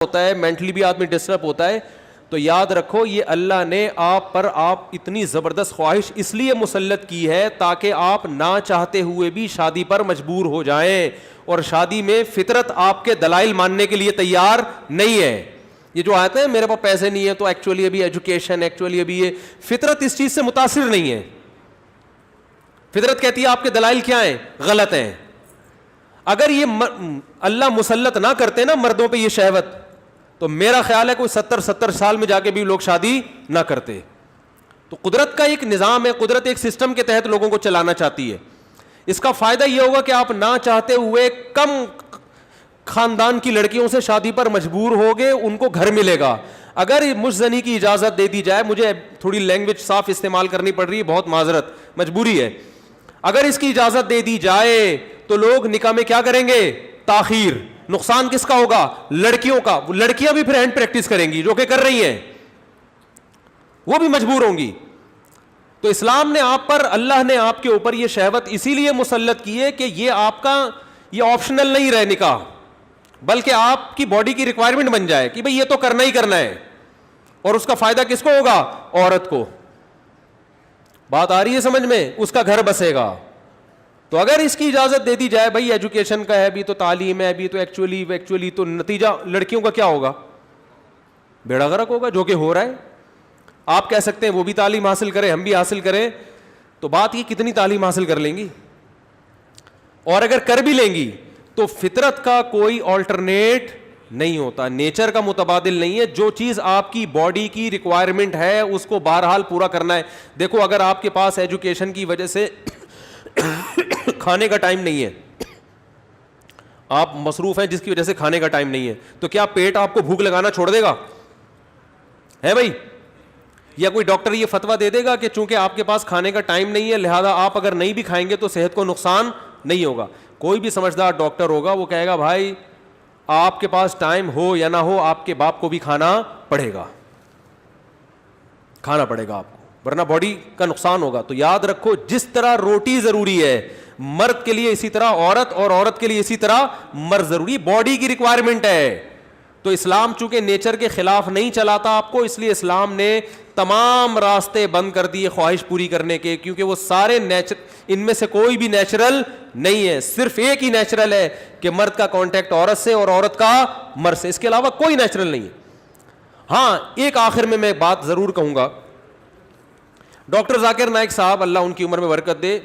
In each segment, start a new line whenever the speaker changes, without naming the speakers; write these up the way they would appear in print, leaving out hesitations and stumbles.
ہوتا ہے, مینٹلی بھی آدمی ڈسٹرب ہوتا ہے, تو یاد رکھو یہ اللہ نے آپ پر اتنی زبردست خواہش اس لیے مسلط کی ہے تاکہ آپ نہ چاہتے ہوئے بھی شادی پر مجبور ہو جائیں, اور شادی میں فطرت آپ کے دلائل ماننے کے لیے تیار نہیں ہے. یہ جو آتے ہیں میرے پاس پیسے نہیں ہے تو ایکچولی ابھی ایجوکیشن, ایکچولی ابھی یہ, فطرت اس چیز سے متاثر نہیں ہے. فطرت کہتی ہے آپ کے دلائل کیا ہیں, غلط ہیں. اگر یہ اللہ مسلط نہ کرتے نا مردوں پہ یہ شہوت, تو میرا خیال ہے کوئی 70 سال میں جا کے بھی لوگ شادی نہ کرتے. تو قدرت کا ایک نظام ہے, قدرت ایک سسٹم کے تحت لوگوں کو چلانا چاہتی ہے. اس کا فائدہ یہ ہوگا کہ آپ نہ چاہتے ہوئے کم خاندان کی لڑکیوں سے شادی پر مجبور ہوگے, ان کو گھر ملے گا. اگر مجزنی کی اجازت دے دی جائے, مجھے تھوڑی لینگویج صاف استعمال کرنی پڑ رہی ہے, بہت معذرت, مجبوری ہے, اگر اس کی اجازت دے دی جائے تو لوگ نکاح میں کیا کریں گے, تاخیر. نقصان کس کا ہوگا, لڑکیوں کا. لڑکیاں بھی پھر ہینڈ پریکٹس کریں گی, جو کہ کر رہی ہیں, وہ بھی مجبور ہوں گی. تو اسلام نے آپ پر, اللہ نے آپ کے اوپر یہ شہوت اسی لیے مسلط کی ہے کہ یہ آپ کا یہ آپشنل نہیں رہے نکاح, بلکہ آپ کی باڈی کی ریکوائرمنٹ بن جائے کہ بھئی یہ تو کرنا ہی کرنا ہے. اور اس کا فائدہ کس کو ہوگا, عورت کو. بات آ رہی ہے سمجھ میں, اس کا گھر بسے گا. تو اگر اس کی اجازت دے دی جائے, بھائی ایجوکیشن کا ہے, ابھی تو تعلیم ہے, ابھی تو ایکچولی تو نتیجہ لڑکیوں کا کیا ہوگا, بیڑا غرق ہوگا, جو کہ ہو رہا ہے. آپ کہہ سکتے ہیں وہ بھی تعلیم حاصل کریں, ہم بھی حاصل کریں, تو بات یہ کتنی تعلیم حاصل کر لیں گی, اور اگر کر بھی لیں گی تو فطرت کا کوئی آلٹرنیٹ نہیں ہوتا, نیچر کا متبادل نہیں ہے. جو چیز آپ کی باڈی کی ریکوائرمنٹ ہے اس کو بہرحال پورا کرنا ہے. دیکھو اگر آپ کے پاس ایجوکیشن کی وجہ سے کھانے کا ٹائم نہیں ہے, آپ مصروف ہیں جس کی وجہ سے کھانے کا ٹائم نہیں ہے, تو کیا پیٹ آپ کو بھوک لگانا چھوڑ دے گا, ہے بھائی؟ یا کوئی ڈاکٹر یہ فتویٰ دے دے گا کہ چونکہ آپ کے پاس کھانے کا ٹائم نہیں ہے لہذا آپ اگر نہیں بھی کھائیں گے تو صحت کو نقصان نہیں ہوگا؟ کوئی بھی سمجھدار ڈاکٹر ہوگا وہ کہے گا بھائی آپ کے پاس ٹائم ہو یا نہ ہو آپ کے باپ کو بھی کھانا پڑے گا آپ کو, ورنہ باڈی کا نقصان ہوگا. تو یاد رکھو جس طرح روٹی ضروری ہے مرد کے لیے, اسی طرح عورت, اور عورت کے لیے اسی طرح مرد ضروری, باڈی کی ریکوائرمنٹ ہے. تو اسلام چونکہ نیچر کے خلاف نہیں چلاتا آپ کو, اس لیے اسلام نے تمام راستے بند کر دیے خواہش پوری کرنے کے, کیونکہ وہ سارے ان میں سے کوئی بھی نیچرل نہیں ہے. صرف ایک ہی نیچرل ہے کہ مرد کا کانٹیکٹ عورت سے اور عورت کا مرد سے, اس کے علاوہ کوئی نیچرل نہیں ہے. ہاں ایک آخر میں بات ضرور کہوں گا, ڈاکٹر ذاکر نائک صاحب اللہ ان کی عمر میں برکت دے,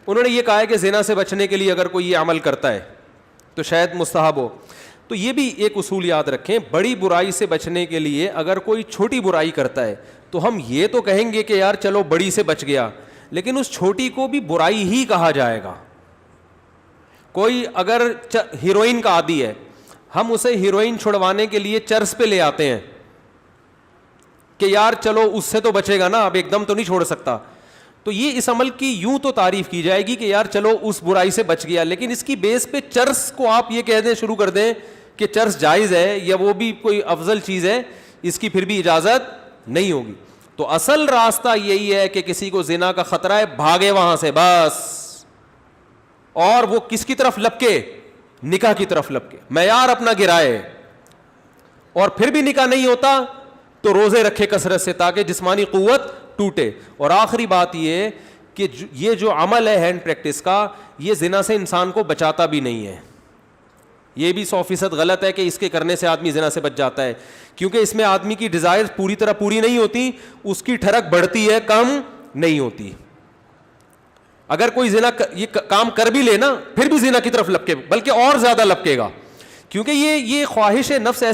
انہوں نے یہ کہا ہے کہ زنا سے بچنے کے لیے اگر کوئی یہ عمل کرتا ہے تو شاید مستحب ہو. تو یہ بھی ایک اصول یاد رکھیں, بڑی برائی سے بچنے کے لیے اگر کوئی چھوٹی برائی کرتا ہے تو ہم یہ تو کہیں گے کہ یار چلو بڑی سے بچ گیا, لیکن اس چھوٹی کو بھی برائی ہی کہا جائے گا. کوئی اگر ہیروئن کا عادی ہے, ہم اسے ہیروئن چھڑوانے کے لیے چرس پہ لے آتے ہیں کہ یار چلو اس سے تو بچے گا نا, اب ایک دم تو نہیں چھوڑ سکتا. تو یہ اس عمل کی یوں تو تعریف کی جائے گی کہ یار چلو اس برائی سے بچ گیا, لیکن اس کی بیس پہ چرس کو آپ یہ کہہ دیں, شروع کر دیں کہ چرس جائز ہے یا وہ بھی کوئی افضل چیز ہے, اس کی پھر بھی اجازت نہیں ہوگی. تو اصل راستہ یہی ہے کہ کسی کو زنا کا خطرہ ہے, بھاگے وہاں سے بس, اور وہ کس کی طرف لپکے, نکاح کی طرف لپکے, معیار اپنا گرائے. اور پھر بھی نکاح نہیں ہوتا تو روزے رکھے کثرت سے تاکہ جسمانی قوت ٹوٹے. اور آخری بات یہ کہ یہ جو عمل ہے ہینڈ پریکٹس کا, یہ زنا سے انسان کو بچاتا بھی نہیں ہے. یہ بھی 100% غلط ہے کہ اس کے کرنے سے آدمی زنا سے بچ جاتا ہے, کیونکہ اس میں آدمی کی ڈیزائر پوری طرح پوری نہیں ہوتی, اس کی ٹھڑک بڑھتی ہے, کم نہیں ہوتی. اگر کوئی زنا یہ کام کر بھی لے نا, پھر بھی زنا کی طرف لپکے, بلکہ اور زیادہ لپکے گا, کیونکہ یہ خواہش نفس